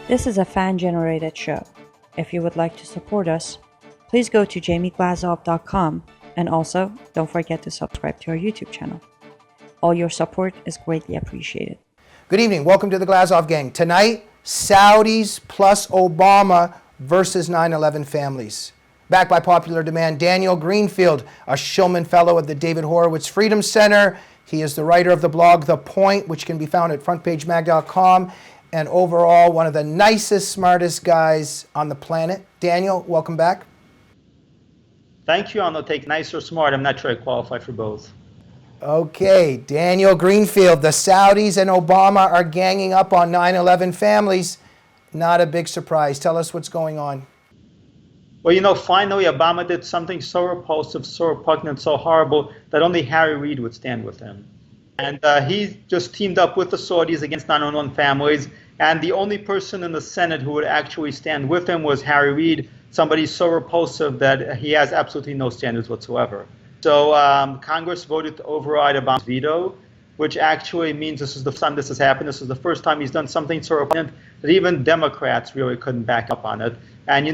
This is a fan-generated show. If you would like to support us, please go to jamieglazov.com and also don't forget to subscribe to our YouTube channel. All your support is greatly appreciated. Good evening. Welcome to the Glazov Gang. Tonight, Saudis plus Obama versus 9/11 families. Backed by popular demand, Daniel Greenfield, a Shillman Fellow at the David Horowitz Freedom Center. He is the writer of the blog The Point, which can be found at frontpagemag.com. And overall, one of the nicest, smartest guys on the planet. Daniel, welcome back. Thank you. I'll take nice or smart. I'm not sure I qualify for both. Okay, Daniel Greenfield, the Saudis and Obama are ganging up on 9/11 families. Not a big surprise. Tell us what's going on. Well, finally Obama did something so repulsive, so repugnant, so horrible that only Harry Reid would stand with him. And he just teamed up with the Saudis against 9/11 families. And the only person in the Senate who would actually stand with him was Harry Reid, somebody so repulsive that he has absolutely no standards whatsoever. So Congress voted to override Obama's veto, which actually means this is the first time this has happened. This is the first time he's done something so repugnant that even Democrats really couldn't back up on it. And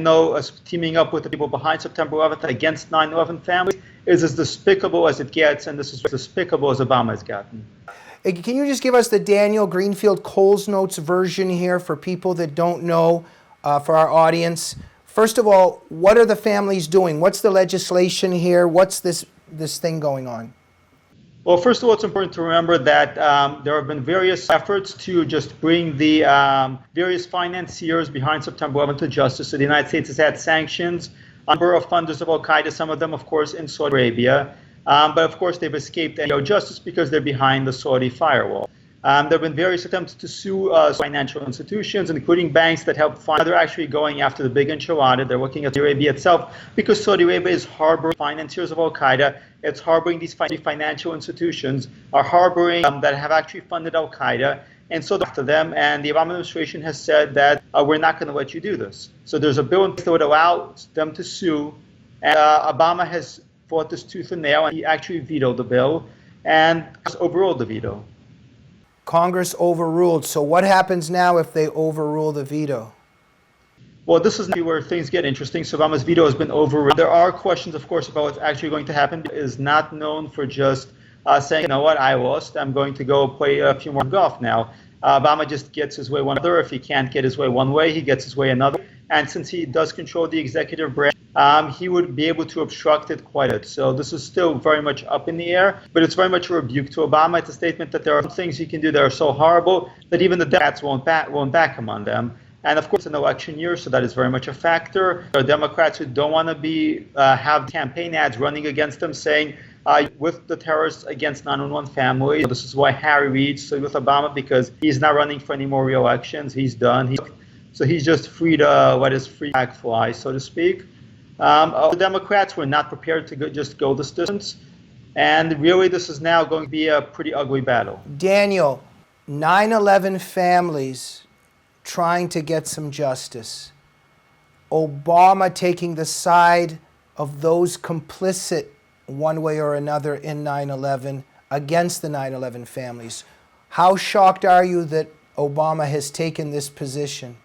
teaming up with the people behind September 11th against 9/11 families is as despicable as it gets, and this is as despicable as Obama has gotten. Can you just give us the Daniel Greenfield Coles Notes version here for people that don't know, for our audience? First of all, what are the families doing? What's the legislation here? What's this thing going on? Well, first of all, it's important to remember that there have been various efforts to just bring the various financiers behind September 11th to justice. So the United States has had sanctions on a number of funders of Al-Qaeda, some of them, of course, in Saudi Arabia. But, of course, they've escaped any justice because they're behind the Saudi firewall. There have been various attempts to sue financial institutions, including banks that help fund. They're actually going after the big enchilada. They're looking at Saudi Arabia itself because Saudi Arabia is harboring financiers of Al-Qaeda. It's harboring these financial institutions, are harboring that have actually funded Al-Qaeda. And so after them, and the Obama administration has said that we're not going to let you do this. So there's a bill that would allow them to sue. And Obama has fought this tooth and nail, and he actually vetoed the bill and overruled the veto. Congress overruled. So what happens now if they overrule the veto? Well, this is where things get interesting. So Obama's veto has been overruled. There are questions, of course, about what's actually going to happen. It is not known for just saying, you know what, I lost. I'm going to go play a few more golf now. Obama just gets his way one other. If he can't get his way one way, he gets his way another. And since he does control the executive branch, he would be able to obstruct it quite a bit. So this is still very much up in the air, but it's very much a rebuke to Obama. It's a statement that there are things he can do that are so horrible that even the Democrats won't back him on them. And of course, it's an election year, so that is very much a factor. There are Democrats who don't want to have campaign ads running against them saying, with the terrorists against 9/11 families. This is why Harry Reid stood with Obama, because he's not running for any more re-elections. He's done. So he's just free to let his free flag fly, so to speak. The Democrats were not prepared to just go this distance. And really, this is now going to be a pretty ugly battle. Daniel, 9/11 families trying to get some justice. Obama taking the side of those complicit one way or another in 9/11 against the 9/11 families. How shocked are you that Obama has taken this position?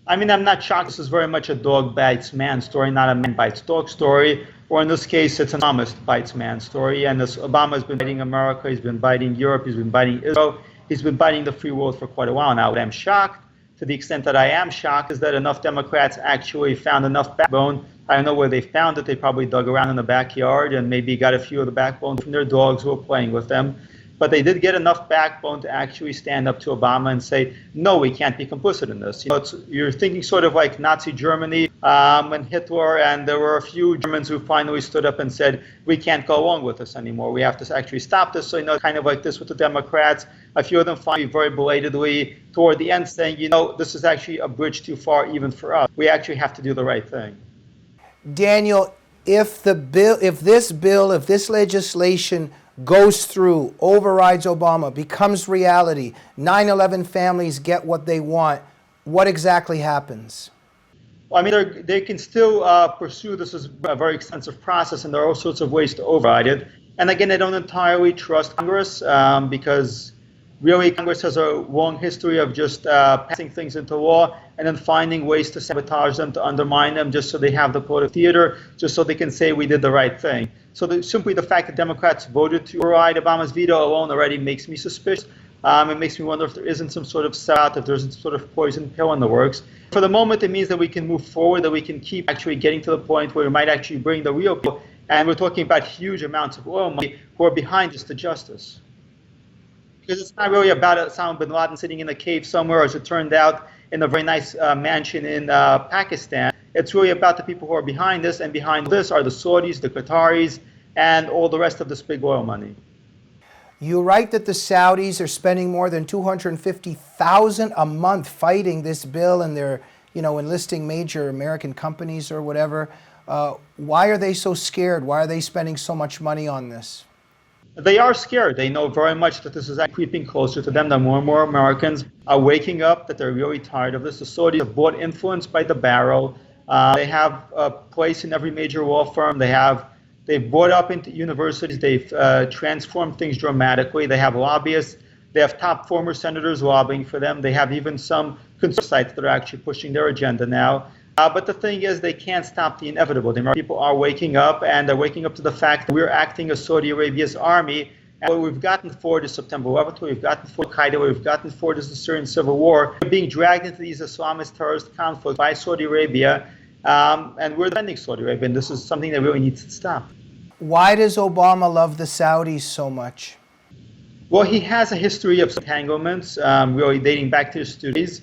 I mean, I'm not shocked. This is very much a dog bites man story, not a man bites dog story. Or in this case, it's an Islamist bites man story. And Obama has been biting America, he's been biting Europe, he's been biting Israel, he's been biting the free world for quite a while now. What I'm shocked, to the extent that I am shocked, is that enough Democrats actually found enough backbone. I don't know where they found it. They probably dug around in the backyard and maybe got a few of the backbone from their dogs who were playing with them. But they did get enough backbone to actually stand up to Obama and say, no, we can't be complicit in this. You're thinking sort of like Nazi Germany and Hitler, and there were a few Germans who finally stood up and said, we can't go along with this anymore. We have to actually stop this. So, kind of like this with the Democrats. A few of them finally very belatedly toward the end saying, this is actually a bridge too far even for us. We actually have to do the right thing. Daniel, if this legislation goes through, overrides Obama, becomes reality, 9/11 families get what they want, what exactly happens? Well, I mean, they can still pursue this as a very extensive process, and there are all sorts of ways to override it. And again, I don't entirely trust Congress because Really, Congress has a long history of just passing things into law and then finding ways to sabotage them, to undermine them, just so they have the political theater, just so they can say we did the right thing. So simply the fact that Democrats voted to override Obama's veto alone already makes me suspicious. It makes me wonder if there isn't some sort of setup, if there's some sort of poison pill in the works. For the moment, it means that we can move forward, that we can keep actually getting to the point where we might actually bring the real people. And we're talking about huge amounts of oil money who are behind this to justice. Because it's not really about Osama bin Laden sitting in a cave somewhere, as it turned out, in a very nice mansion in Pakistan. It's really about the people who are behind this, and behind this are the Saudis, the Qataris, and all the rest of this big oil money. You write that the Saudis are spending more than $250,000 a month fighting this bill, and they're, enlisting major American companies or whatever. Why are they so scared? Why are they spending so much money on this? They are scared. They know very much that this is creeping closer to them, that more and more Americans are waking up, that they're really tired of this. The Saudis have bought influence by the barrel. They have a place in every major law firm. They've brought up into universities. They've transformed things dramatically. They have lobbyists. They have top former senators lobbying for them. They have even some conservative sites that are actually pushing their agenda now. But the thing is, they can't stop the inevitable. The American people are waking up, and they're waking up to the fact that we're acting as Saudi Arabia's army. And what we've gotten forward is September 11th, what we've gotten for Al-Qaeda, what we've gotten forward is the Syrian civil war. We're being dragged into these Islamist terrorist conflicts by Saudi Arabia, and we're defending Saudi Arabia, and this is something that really needs to stop. Why does Obama love the Saudis so much? Well, he has a history of entanglements, really dating back to his studies.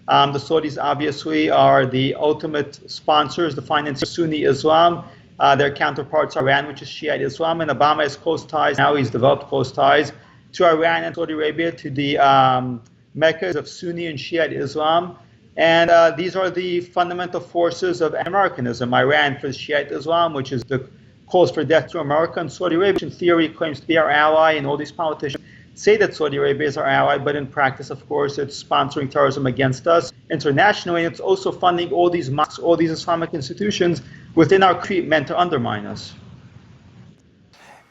The Saudis obviously are the ultimate sponsors, the financiers of Sunni Islam. Their counterparts are Iran, which is Shiite Islam, and Obama has close ties. Now he's developed close ties to Iran and Saudi Arabia, to the Meccas of Sunni and Shiite Islam. And these are the fundamental forces of Americanism. Iran for Shiite Islam, which is the calls for death to America, and Saudi Arabia, which in theory claims to be our ally, and all these politicians say that Saudi Arabia is our ally, but in practice, of course, it's sponsoring terrorism against us internationally, and it's also funding all these mosques, all these Islamic institutions within our country meant to undermine us.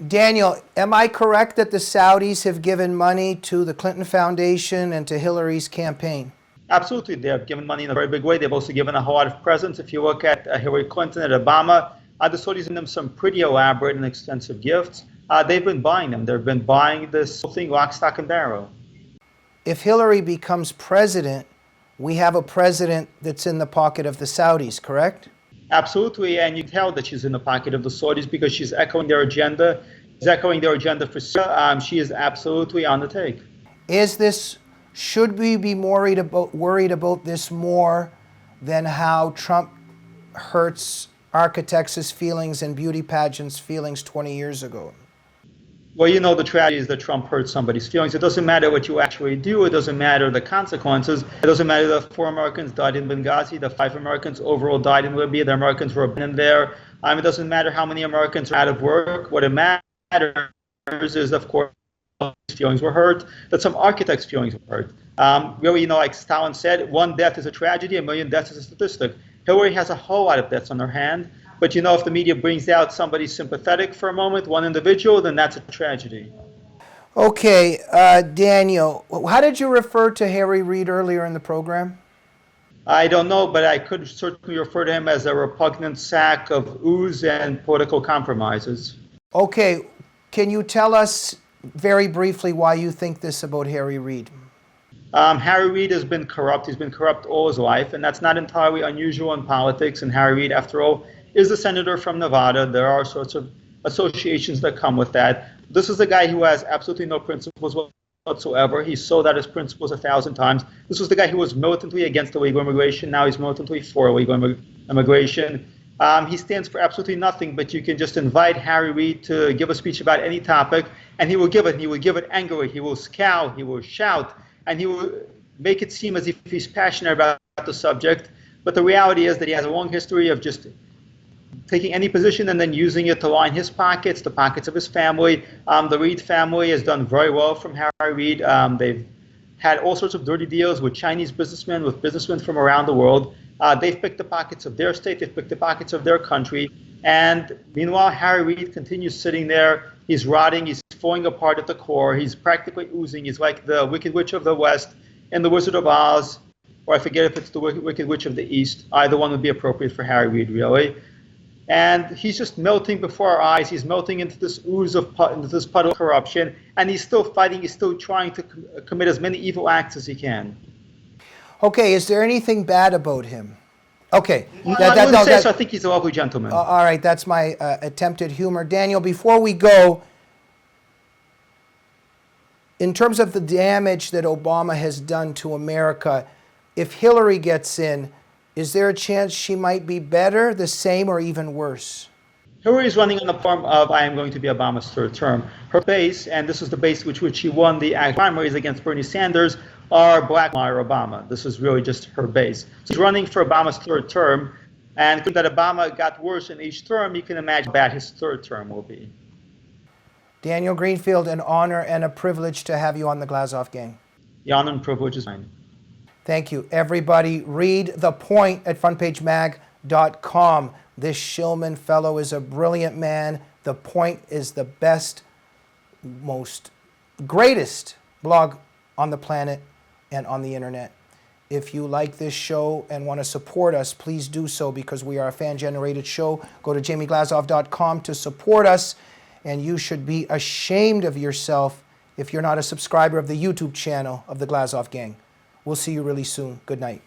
Daniel, am I correct that the Saudis have given money to the Clinton Foundation and to Hillary's campaign? Absolutely. They have given money in a very big way. They've also given a whole lot of presents. If you look at Hillary Clinton and Obama, the Saudis have given them some pretty elaborate and extensive gifts. They've been buying them. They've been buying this whole thing lock, stock, and barrel. If Hillary becomes president, we have a president that's in the pocket of the Saudis, correct? Absolutely, and you can tell that she's in the pocket of the Saudis because she's echoing their agenda. She's echoing their agenda for Syria. She is absolutely on the take. Should we be worried about this more than how Trump hurts architects' feelings and beauty pageants' feelings 20 years ago? Well, the tragedy is that Trump hurts somebody's feelings. It doesn't matter what you actually do. It doesn't matter the consequences. It doesn't matter the 4 Americans died in Benghazi, the 5 Americans overall died in Libya, the Americans were in there. It doesn't matter how many Americans are out of work. What it matters is, of course, his feelings were hurt, that some architects' feelings were hurt. Really, like Stalin said, 1 death is a tragedy, 1,000,000 deaths is a statistic. Hillary has a whole lot of deaths on her hand. But if the media brings out somebody sympathetic for a moment, one individual, then that's a tragedy. Okay, Daniel, how did you refer to Harry Reid earlier in the program? I don't know, but I could certainly refer to him as a repugnant sack of ooze and political compromises. Okay, can you tell us very briefly why you think this about Harry Reid? Harry Reid has been corrupt. He's been corrupt all his life, and that's not entirely unusual in politics. And Harry Reid, after all, is a senator from Nevada. There are sorts of associations that come with that. This is a guy who has absolutely no principles whatsoever. He's sold out his principles 1,000 times. This was the guy who was militantly against illegal immigration. Now he's militantly for illegal immigration. He stands for absolutely nothing, but you can just invite Harry Reid to give a speech about any topic, and he will give it. And he will give it angrily. He will scowl. He will shout. And he will make it seem as if he's passionate about the subject. But the reality is that he has a long history of just taking any position and then using it to line his pockets, the pockets of his family. The Reid family has done very well from Harry Reid. They've had all sorts of dirty deals with Chinese businessmen, with businessmen from around the world. They've picked the pockets of their state. They've picked the pockets of their country. And meanwhile, Harry Reid continues sitting there. He's rotting. He's falling apart at the core. He's practically oozing. He's like the Wicked Witch of the West and the Wizard of Oz, or I forget if it's the Wicked Witch of the East. Either one would be appropriate for Harry Reid, really. And he's just melting before our eyes. He's melting into this ooze into this puddle of corruption, and he's still fighting. He's still trying to commit as many evil acts as he can. Okay, is there anything bad about him? Okay. I wouldn't say so. I think he's a lovely gentleman. All right, that's my attempted humor. Daniel, before we go, in terms of the damage that Obama has done to America, if Hillary gets in, is there a chance she might be better, the same, or even worse? Hillary is running on the platform of I am going to be Obama's third term. Her base, and this is the base which she won the primaries against Bernie Sanders, are blackmail Obama. This is really just her base. So she's running for Obama's third term, and given that Obama got worse in each term, you can imagine how bad his third term will be. Daniel Greenfield, an honor and a privilege to have you on the Glazov Gang. The honor and privilege is mine. Thank you. Everybody, read The Point at frontpagemag.com. This Shillman fellow is a brilliant man. The Point is the best, greatest blog on the planet and on the internet. If you like this show and want to support us, please do so, because we are a fan-generated show. Go to jamieglazov.com to support us, and you should be ashamed of yourself if you're not a subscriber of the YouTube channel of the Glazov Gang. We'll see you really soon. Good night.